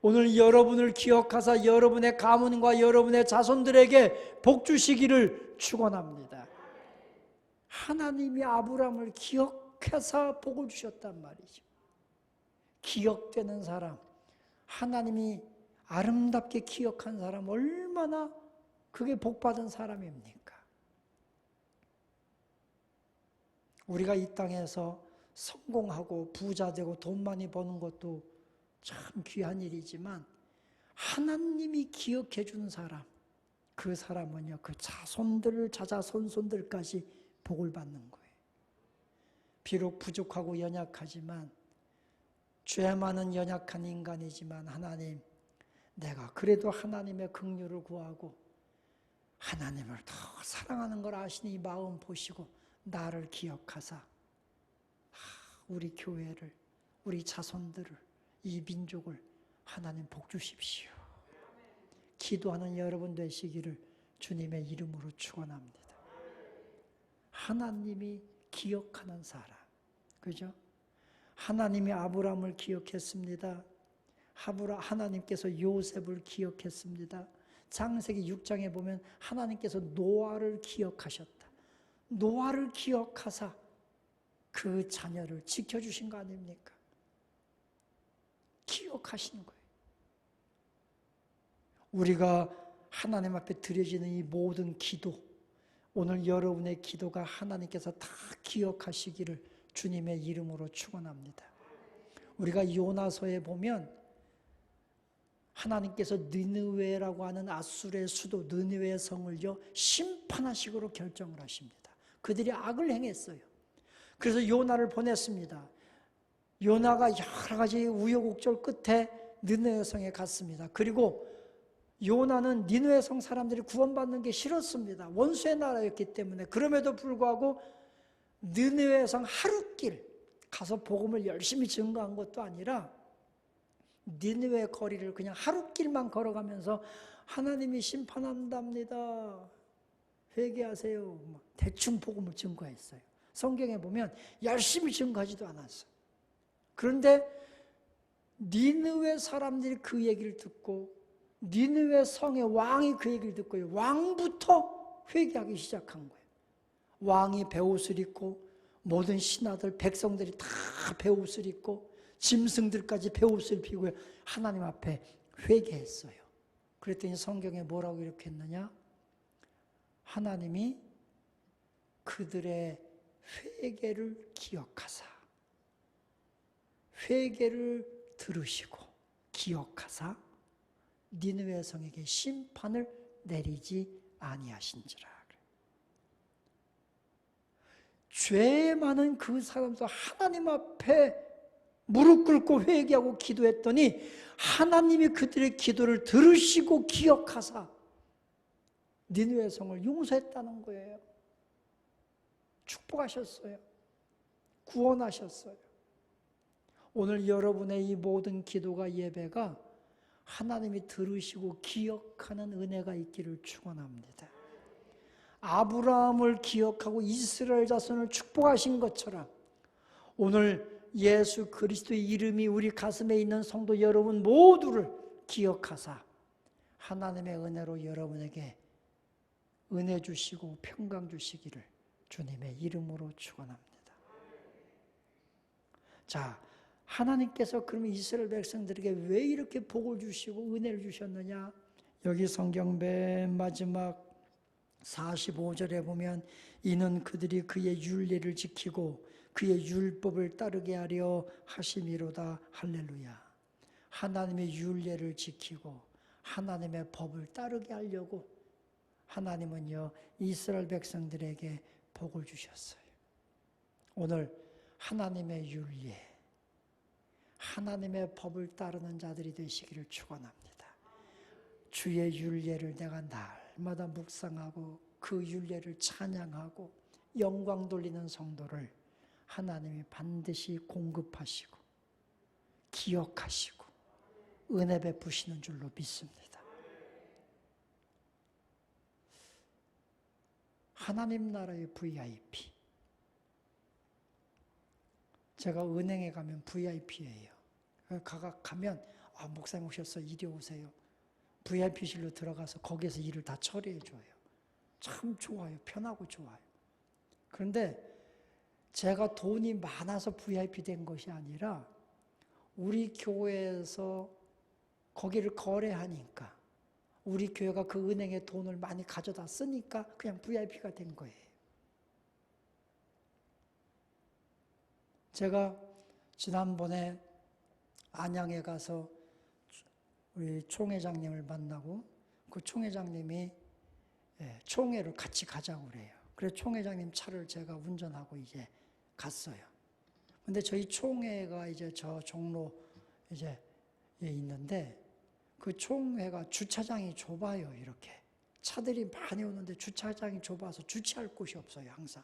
오늘 여러분을 기억하사 여러분의 가문과 여러분의 자손들에게 복 주시기를 축원합니다. 하나님이 아브라함을 기억해서 복을 주셨단 말이죠. 기억되는 사람, 하나님이 아름답게 기억한 사람, 얼마나 그게 복받은 사람입니까? 우리가 이 땅에서 성공하고 부자 되고 돈 많이 버는 것도 참 귀한 일이지만 하나님이 기억해 주는 사람, 그 사람은요 그 자손들, 자자손손들까지 복을 받는 거예요. 비록 부족하고 연약하지만, 죄 많은 연약한 인간이지만 하나님, 내가 그래도 하나님의 긍휼을 구하고 하나님을 더 사랑하는 걸 아시니 이 마음 보시고 나를 기억하사 우리 교회를, 우리 자손들을, 이 민족을 하나님 복 주십시오. 기도하는 여러분 되시기를 주님의 이름으로 축원합니다. 하나님이 기억하는 사람, 그죠? 하나님이 아브라함을 기억했습니다. 하나님께서 요셉을 기억했습니다. 창세기 6장에 보면 하나님께서 노아를 기억하셨다. 노아를 기억하사 그 자녀를 지켜주신 거 아닙니까? 기억하시는 거예요. 우리가 하나님 앞에 드려지는 이 모든 기도, 오늘 여러분의 기도가 하나님께서 다 기억하시기를 주님의 이름으로 축원합니다. 우리가 요나서에 보면 하나님께서 니느웨라고 하는 아수르의 수도 니느웨 성을요 심판하시기로 결정을 하십니다. 그들이 악을 행했어요. 그래서 요나를 보냈습니다. 요나가 여러 가지 우여곡절 끝에 니느웨 성에 갔습니다. 그리고 요나는 니느웨 성 사람들이 구원받는 게 싫었습니다. 원수의 나라였기 때문에. 그럼에도 불구하고 니느웨 성 하루길 가서 복음을 열심히 증거한 것도 아니라 니느웨 거리를 그냥 하루길만 걸어가면서 하나님이 심판한답니다. 회개하세요. 대충 복음을 증거했어요. 성경에 보면 열심히 증거하지도 않았어요. 그런데 니느웨 사람들이 그 얘기를 듣고 니느웨 성의 왕이 그 얘기를 듣고요. 왕부터 회개하기 시작한 거예요. 왕이 베옷을 입고 모든 신하들, 백성들이 다 베옷을 입고 짐승들까지 베옷을 입히고 하나님 앞에 회개했어요. 그랬더니 성경에 뭐라고 이렇게 했느냐? 하나님이 그들의 회개를 기억하사 회개를 들으시고 기억하사 니느웨 성에게 심판을 내리지 아니하신지라. 죄 많은 그 사람도 하나님 앞에 무릎 꿇고 회개하고 기도했더니 하나님이 그들의 기도를 들으시고 기억하사 니느웨 성을 용서했다는 거예요. 축복하셨어요. 구원하셨어요. 오늘 여러분의 이 모든 기도가 예배가 하나님이 들으시고 기억하는 은혜가 있기를 축원합니다. 아브라함을 기억하고 이스라엘 자손을 축복하신 것처럼 오늘 예수 그리스도의 이름이 우리 가슴에 있는 성도 여러분 모두를 기억하사 하나님의 은혜로 여러분에게 은혜 주시고 평강 주시기를 주님의 이름으로 축원합니다. 자, 하나님께서 그러면 이스라엘 백성들에게 왜 이렇게 복을 주시고 은혜를 주셨느냐? 여기 성경 맨 마지막 45절에 보면 이는 그들이 그의 율례를 지키고 그의 율법을 따르게 하려 하심이로다. 할렐루야. 하나님의 율례를 지키고 하나님의 법을 따르게 하려고 하나님은요 이스라엘 백성들에게 복을 주셨어요. 오늘 하나님의 율례, 하나님의 법을 따르는 자들이 되시기를 축원합니다. 주의 율례를 내가 날마다 묵상하고 그 율례를 찬양하고 영광 돌리는 성도를 하나님이 반드시 공급하시고 기억하시고 은혜 베푸시는 줄로 믿습니다. 하나님 나라의 VIP. 제가 은행에 가면 VIP예요. 가면 목사님 오셨어 이리 오세요. VIP실로 들어가서 거기에서 일을 다 처리해 줘요. 참 좋아요. 편하고 좋아요. 그런데 제가 돈이 많아서 VIP 된 것이 아니라 우리 교회에서 거기를 거래하니까 우리 교회가 그 은행에 돈을 많이 가져다 쓰니까 그냥 VIP가 된 거예요. 제가 지난번에 안양에 가서 우리 총회장님을 만나고 그 총회장님이 총회를 같이 가자고 그래요. 그래서 총회장님 차를 제가 운전하고 이제 갔어요. 근데 저희 총회가 이제 저 종로에 있는데 그 총회가 주차장이 좁아요. 이렇게 차들이 많이 오는데 주차장이 좁아서 주차할 곳이 없어요. 항상.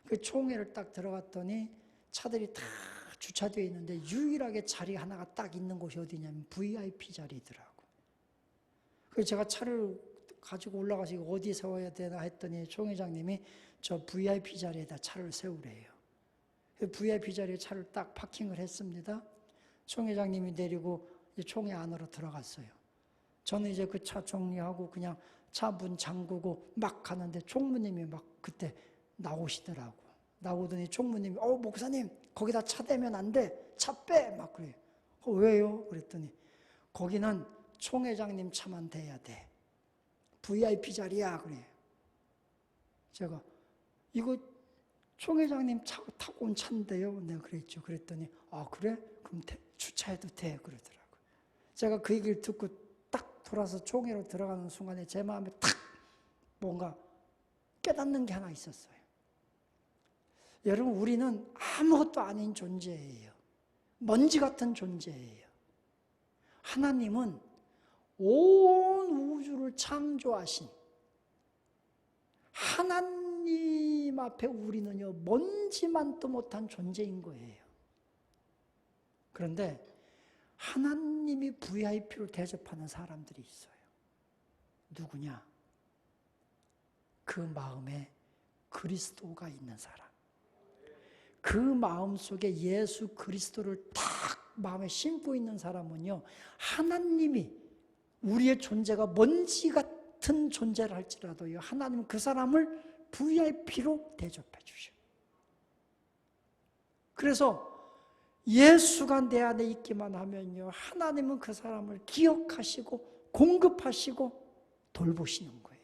그 총회를 딱 들어갔더니 차들이 다 주차되어 있는데 유일하게 자리 하나가 딱 있는 곳이 어디냐면 VIP 자리더라고. 그래서 제가 차를 가지고 올라가서 이거 어디에 세워야 되나 했더니 총회장님이 저 VIP 자리에다 차를 세우래요. VIP 자리에 차를 딱 파킹을 했습니다. 총회장님이 내리고 이제 총회 안으로 들어갔어요. 저는 이제 그 차 정리하고 그냥 차 문 잠그고 막 가는데 총무님이 막 그때 나오시더라고. 나오더니 총무님이 목사님 거기다 차 대면 안 돼. 차 빼. 막 그래요. 왜요? 그랬더니 거기는 총회장님 차만 대야 돼. VIP 자리야. 그래요. 제가 이거 총회장님 차 타고 온 차인데요. 내가 그랬죠. 그랬더니 그래? 그럼 주차해도 돼. 그러더라고요. 제가 그 얘기를 듣고 딱 돌아서 총회로 들어가는 순간에 제 마음에 탁 뭔가 깨닫는 게 하나 있었어요. 여러분, 우리는 아무것도 아닌 존재예요. 먼지 같은 존재예요. 하나님은 온 우주를 창조하신 하나님 앞에 우리는요, 먼지만도 못한 존재인 거예요. 그런데 하나님이 VIP로 대접하는 사람들이 있어요. 누구냐? 그 마음에 그리스도가 있는 사람. 그 마음 속에 예수 그리스도를 딱 마음에 심고 있는 사람은요, 하나님이 우리의 존재가 먼지 같은 존재를 할지라도요, 하나님은 그 사람을 VIP로 대접해 주셔. 그래서 예수가 내 안에 있기만 하면요, 하나님은 그 사람을 기억하시고 공급하시고 돌보시는 거예요.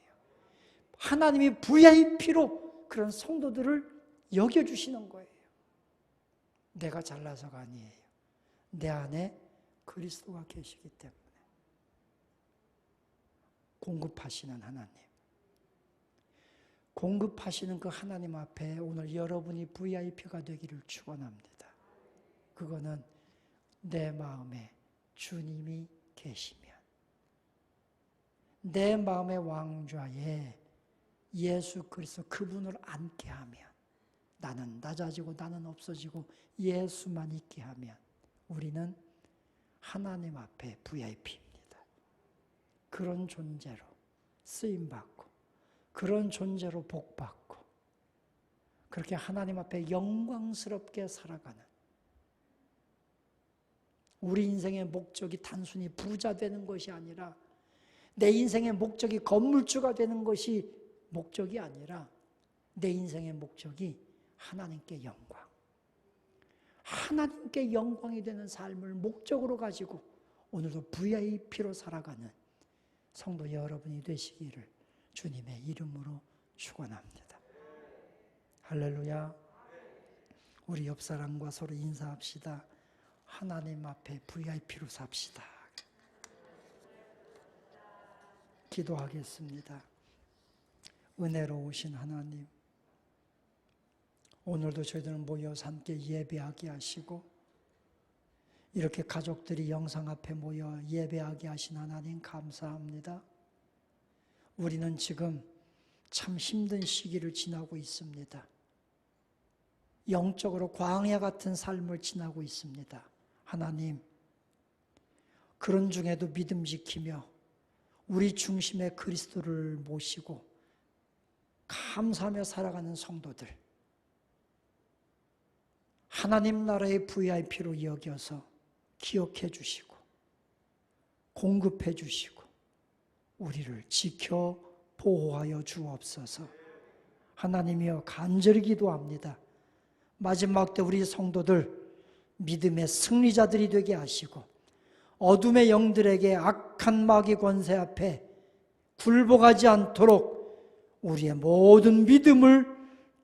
하나님이 VIP로 그런 성도들을 여겨주시는 거예요. 내가 잘나서가 아니에요. 내 안에 그리스도가 계시기 때문에. 공급하시는 하나님. 공급하시는 그 하나님 앞에 오늘 여러분이 VIP가 되기를 축원합니다. 그거는 내 마음에 주님이 계시면, 내 마음의 왕좌에 예수 그리스도 그분을 앉게 하면, 나는 낮아지고 나는 없어지고 예수만 있게 하면 우리는 하나님 앞에 VIP입니다. 그런 존재로 쓰임받고, 그런 존재로 복받고, 그렇게 하나님 앞에 영광스럽게 살아가는, 우리 인생의 목적이 단순히 부자 되는 것이 아니라, 내 인생의 목적이 건물주가 되는 것이 목적이 아니라, 내 인생의 목적이 하나님께 영광, 하나님께 영광이 되는 삶을 목적으로 가지고 오늘도 VIP로 살아가는 성도 여러분이 되시기를 주님의 이름으로 축원합니다. 할렐루야. 우리 옆 사람과 서로 인사합시다. 하나님 앞에 VIP로 삽시다. 기도하겠습니다. 은혜로우신 하나님, 오늘도 저희들은 모여서 함께 예배하게 하시고, 이렇게 가족들이 영상 앞에 모여 예배하게 하신 하나님 감사합니다. 우리는 지금 참 힘든 시기를 지나고 있습니다. 영적으로 광야 같은 삶을 지나고 있습니다. 하나님, 그런 중에도 믿음 지키며 우리 중심에 그리스도를 모시고 감사하며 살아가는 성도들, 하나님 나라의 VIP로 여겨서 기억해 주시고 공급해 주시고 우리를 지켜 보호하여 주옵소서. 하나님이여, 간절히 기도합니다. 마지막 때 우리 성도들 믿음의 승리자들이 되게 하시고, 어둠의 영들에게 악한 마귀 권세 앞에 굴복하지 않도록 우리의 모든 믿음을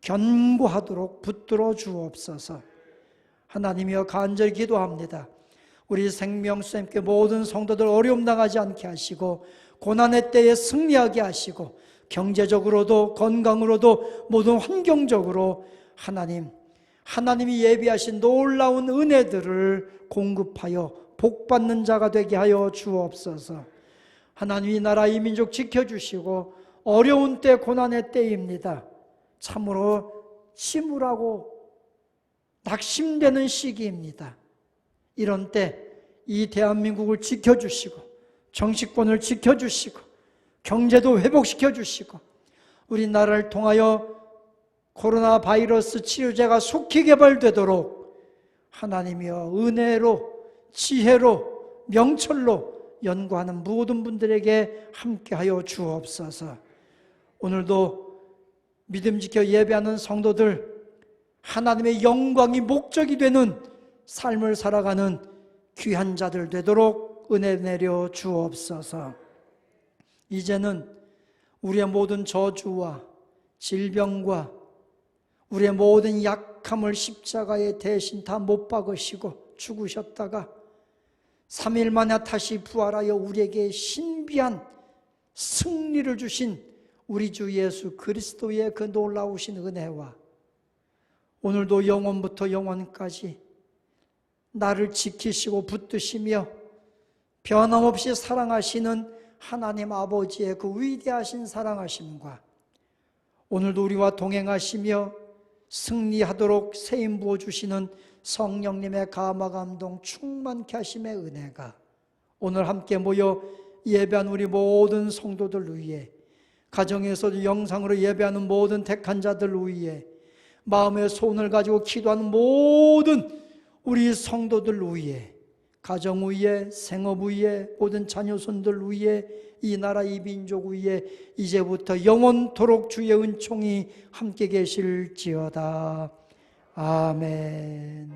견고하도록 붙들어 주옵소서. 하나님이여, 간절히 기도합니다. 우리 생명수님께 모든 성도들 어려움 당하지 않게 하시고, 고난의 때에 승리하게 하시고, 경제적으로도 건강으로도 모든 환경적으로 하나님이 예비하신 놀라운 은혜들을 공급하여 복받는 자가 되게 하여 주옵소서. 하나님, 이 나라 이 민족 지켜주시고, 어려운 때 고난의 때입니다. 참으로 침울하고 낙심되는 시기입니다. 이런 때 이 대한민국을 지켜주시고, 정치권을 지켜주시고, 경제도 회복시켜주시고, 우리나라를 통하여 코로나 바이러스 치료제가 속히 개발되도록 하나님이여 은혜로 지혜로 명철로 연구하는 모든 분들에게 함께하여 주옵소서. 오늘도 믿음 지켜 예배하는 성도들, 하나님의 영광이 목적이 되는 삶을 살아가는 귀한 자들 되도록 은혜 내려 주옵소서. 이제는 우리의 모든 저주와 질병과 우리의 모든 약함을 십자가에 대신 다 못 박으시고 죽으셨다가 3일 만에 다시 부활하여 우리에게 신비한 승리를 주신 우리 주 예수 그리스도의 그 놀라우신 은혜와 오늘도 영원부터 영원까지 나를 지키시고 붙드시며 변함없이 사랑하시는 하나님 아버지의 그 위대하신 사랑하심과 오늘도 우리와 동행하시며 승리하도록 세임 부어주시는 성령님의 감화감동 충만케 하심의 은혜가 오늘 함께 모여 예배한 우리 모든 성도들 위해, 가정에서도 영상으로 예배하는 모든 택한 자들 위해, 마음의 소원을 가지고 기도하는 모든 우리 성도들 위해, 가정 위에, 생업 위에, 모든 자녀손들 위에, 이 나라 이 민족 위에 이제부터 영원토록 주의 은총이 함께 계실지어다. 아멘.